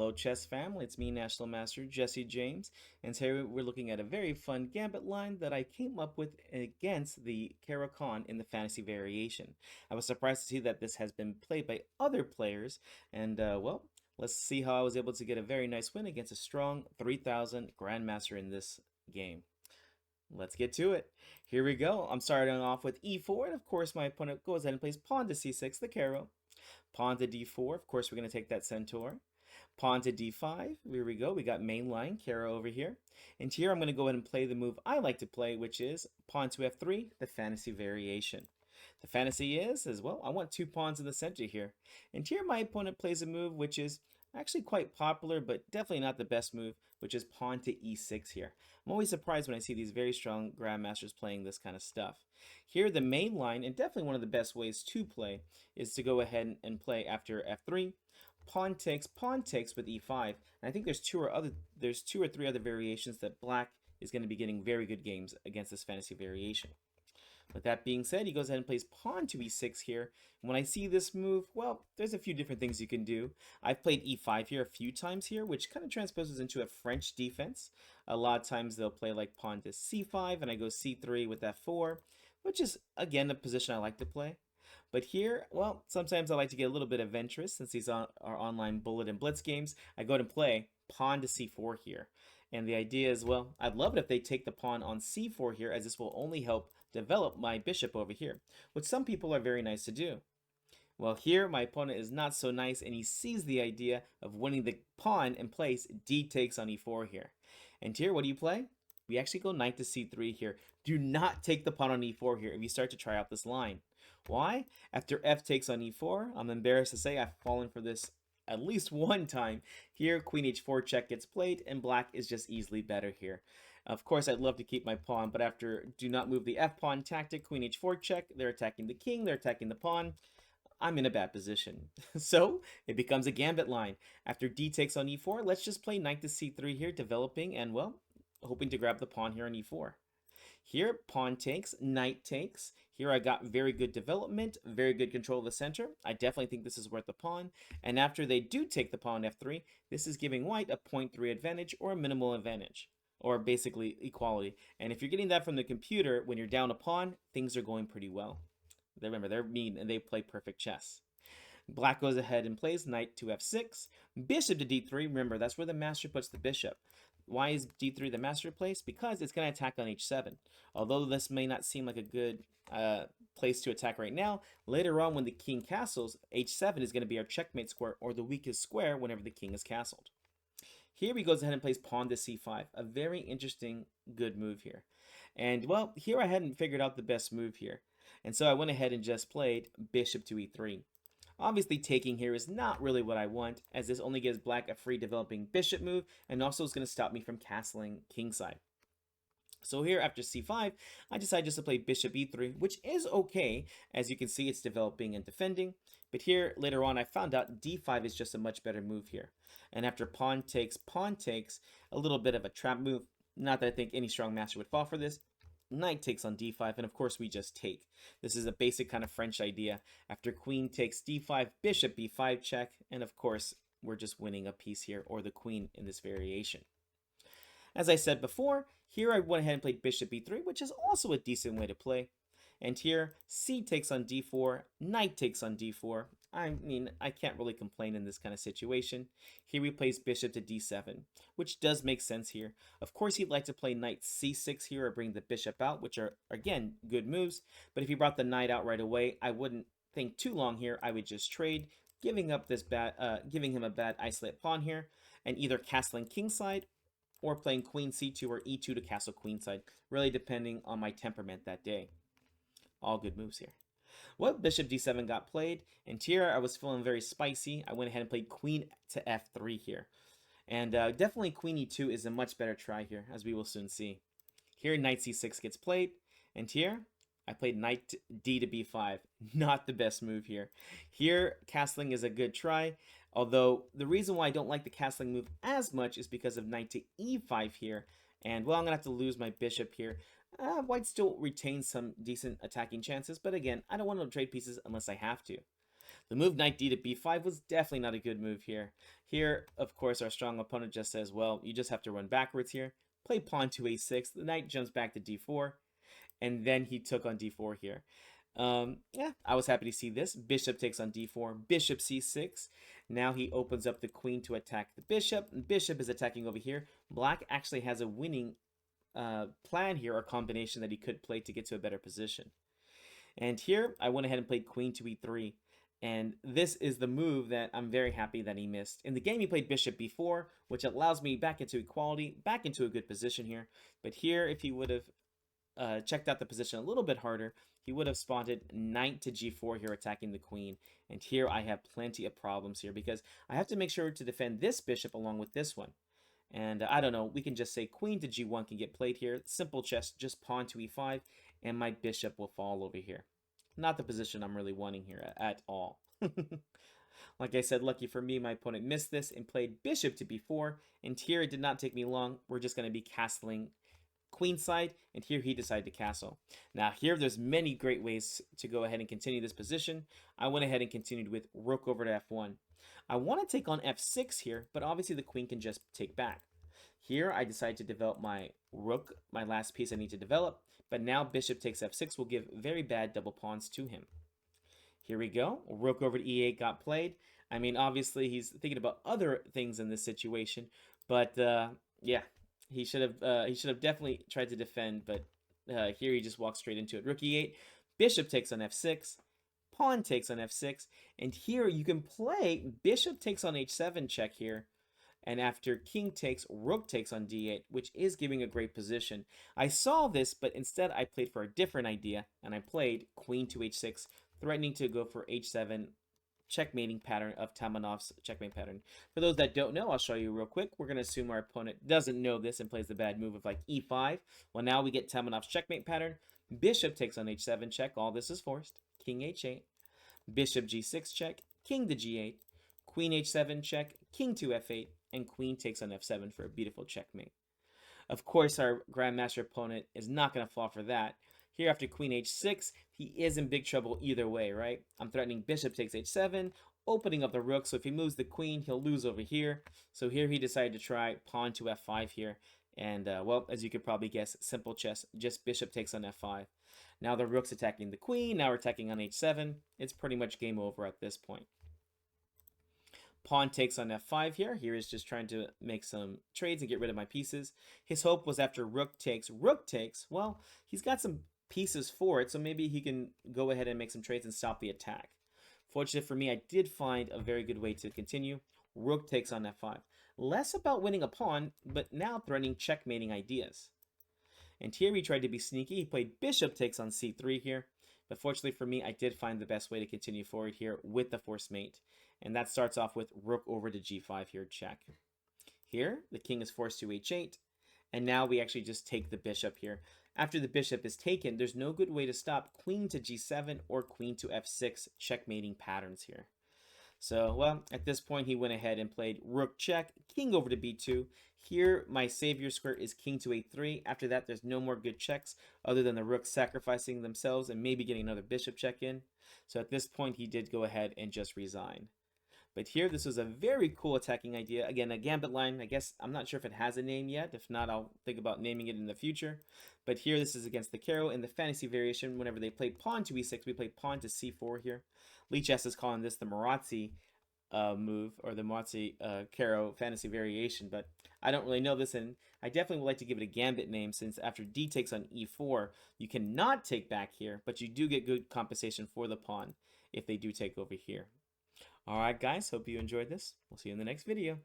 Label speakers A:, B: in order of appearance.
A: Hello chess family, it's me National Master Jesse James, and today we're looking at a very fun gambit line that I came up with against the Caro-Kann in the Fantasy Variation. I was surprised to see that this has been played by other players, and well, let's see how I was able to get a very nice win against a strong 3000 Grandmaster in this game. Let's get to it. Here we go. I'm starting off with e4, and of course my opponent goes ahead and plays pawn to c6, the Caro. Pawn to d4, of course we're going to take that centaur. Pawn to d5, here we go, we got main line, Caro over here. And here I'm going to go ahead and play the move I like to play, which is pawn to f3, the fantasy variation. The fantasy is, as well, I want two pawns in the center here. And here my opponent plays a move which is actually quite popular, but definitely not the best move, which is pawn to e6 here. I'm always surprised when I see these very strong grandmasters playing this kind of stuff. Here, the main line, and definitely one of the best ways to play, is to go ahead and play after f3, pawn takes with e5. And I think there's two or three other variations that black is going to be getting very good games against this fantasy variation. With that being said, he goes ahead and plays pawn to e6 here. And when I see this move, well, there's a few different things you can do. I've played e5 here a few times here, which kind of transposes into a French defense. A lot of times they'll play like pawn to c5, and I go c3 with f4, which is, again, a position I like to play. But here, well, sometimes I like to get a little bit adventurous since these are online bullet and blitz games. I go ahead and play pawn to c4 here. And the idea is, well, I'd love it if they take the pawn on c4 here, as this will only help develop my bishop over here, which some people are very nice to do. Well, here my opponent is not so nice, and he sees the idea of winning the pawn and plays d takes on e4 here. And here, what do you play? We actually go knight to c3 here. Do not take the pawn on e4 here if you start to try out this line. Why? After f takes on e4, I'm embarrassed to say I've fallen for this at least one time. Here, queen h4 check gets played, and black is just easily better here. Of course, I'd love to keep my pawn, but after do not move the f-pawn tactic, queen h4 check, they're attacking the king, they're attacking the pawn. I'm in a bad position. So, it becomes a gambit line. After d takes on e4, let's just play knight to c3 here, developing, and, well, hoping to grab the pawn here on e4. Here, pawn takes, knight takes. Here I got very good development, very good control of the center. I definitely think this is worth the pawn. And after they do take the pawn f3, this is giving white a 0.3 advantage or a minimal advantage, or basically equality. And if you're getting that from the computer, when you're down a pawn, things are going pretty well. Remember, they're mean and they play perfect chess. Black goes ahead and plays knight to f6, bishop to d3. Remember, that's where the master puts the bishop. Why is d3 the master place? Because it's going to attack on h7. Although this may not seem like a good place to attack right now, later on when the king castles, h7 is going to be our checkmate square, or the weakest square whenever the king is castled. Here he goes ahead and plays pawn to c5. A very interesting, good move here. And, well, here I hadn't figured out the best move here. And so I went ahead and just played bishop to e3. Obviously, taking here is not really what I want, as this only gives black a free developing bishop move, and also is going to stop me from castling kingside. So here, after c5, I decided just to play bishop e3, which is okay. As you can see, it's developing and defending. But here, later on, I found out d5 is just a much better move here. And after pawn takes, a little bit of a trap move. Not that I think any strong master would fall for this. Knight takes on d5, and of course we just take. This is a basic kind of French idea. After queen takes d5, bishop b5 check, and of course we're just winning a piece here, or the queen in this variation. As I said before, here I went ahead and played bishop b3, which is also a decent way to play. And here, c takes on d4, knight takes on d4. I mean, I can't really complain in this kind of situation. Here he plays bishop to d7, which does make sense here. Of course, he'd like to play knight c6 here or bring the bishop out, which are, again, good moves. But if he brought the knight out right away, I wouldn't think too long here. I would just trade, giving him a bad isolate pawn here, and either castling kingside or playing queen c2 or e2 to castle queenside, really depending on my temperament that day. All good moves here. Well, bishop d7 got played, and here I was feeling very spicy. I went ahead and played queen to f3 here. And definitely queen e2 is a much better try here, as we will soon see. Here, knight c6 gets played, and here I played knight d to b5. Not the best move here. Here, castling is a good try, although the reason why I don't like the castling move as much is because of knight to e5 here. And, well, I'm going to have to lose my bishop here. White still retains some decent attacking chances, but again, I don't want to trade pieces unless I have to. The move knight d to b5 was definitely not a good move here. Here, of course, our strong opponent just says, well, you just have to run backwards here. Play pawn to a6. The knight jumps back to d4. And then he took on d4 here. Yeah, I was happy to see this. Bishop takes on d4. Bishop c6. Now he opens up the queen to attack the bishop. Bishop is attacking over here. Black actually has a winning plan here, or combination that he could play to get to a better position. And here, I went ahead and played queen to e3. And this is the move that I'm very happy that he missed. In the game, he played bishop b4, which allows me back into equality, back into a good position here. But here, if he would have checked out the position a little bit harder, he would have spotted knight to g4 here, attacking the queen. And here I have plenty of problems here because I have to make sure to defend this bishop along with this one. And I don't know, we can just say queen to g1 can get played here. Simple chess, just pawn to e5, and my bishop will fall over here. Not the position I'm really wanting here at all. Like I said, lucky for me, my opponent missed this and played bishop to b4. And here it did not take me long. We're just going to be castling queenside, and here he decided to castle. Now here there's many great ways to go ahead and continue this position. I went ahead and continued with rook over to f1. I want to take on f6 here, but obviously the queen can just take back. Here I decided to develop my rook, my last piece I need to develop, but now bishop takes f6 will give very bad double pawns to him. Here we go. Rook over to e8 got played. I mean, obviously he's thinking about other things in this situation, but yeah, he should have definitely tried to defend, but here he just walks straight into it. Rook e8, bishop takes on f6, pawn takes on f6, and here you can play bishop takes on h7 check here, and after king takes, rook takes on d8, which is giving a great position. I saw this, but instead I played for a different idea, and I played queen to h6, threatening to go for h7 checkmating pattern of Tamanov's checkmate pattern. For those that don't know, I'll show you real quick. We're going to assume our opponent doesn't know this and plays the bad move of like e5. Well, now we get Tamanov's checkmate pattern. Bishop takes on h7 check. All this is forced. King h8. Bishop g6 check. King to g8. Queen h7 check. King to f8. And queen takes on f7 for a beautiful checkmate. Of course, our grandmaster opponent is not going to fall for that. Here after queen h6, he is in big trouble either way, right? I'm threatening bishop takes h7, opening up the rook, so if he moves the queen, he'll lose over here. So here he decided to try pawn to f5 here. And, well, as you could probably guess, simple chess, just bishop takes on f5. Now the rook's attacking the queen, now we're attacking on h7. It's pretty much game over at this point. Pawn takes on f5 here. Here is just trying to make some trades and get rid of my pieces. His hope was after rook takes, well, he's got some pieces for it, so maybe he can go ahead and make some trades and stop the attack. Fortunate for me, I did find a very good way to continue. Rook takes on f5. Less about winning a pawn, but now threatening checkmating ideas. And here he tried to be sneaky. He played bishop takes on c3 here. But fortunately for me, I did find the best way to continue forward here with the forced mate. And that starts off with rook over to g5 here, check. Here, the king is forced to h8. And now we actually just take the bishop here. After the bishop is taken, there's no good way to stop queen to g7 or queen to f6 checkmating patterns here. So, well, at this point, he went ahead and played rook check, king over to b2. Here, my savior square is king to a3. After that, there's no more good checks other than the rooks sacrificing themselves and maybe getting another bishop check in. So at this point, he did go ahead and just resign. But here, this was a very cool attacking idea. Again, a gambit line. I guess I'm not sure if it has a name yet. If not, I'll think about naming it in the future. But here, this is against the Caro in the fantasy variation. Whenever they play pawn to e6, we play pawn to c4 here. Lichess is calling this the Marazzi move, or the Marazzi Caro fantasy variation. But I don't really know this, and I definitely would like to give it a gambit name, since after d takes on e4, you cannot take back here, but you do get good compensation for the pawn if they do take over here. Alright guys, hope you enjoyed this. We'll see you in the next video.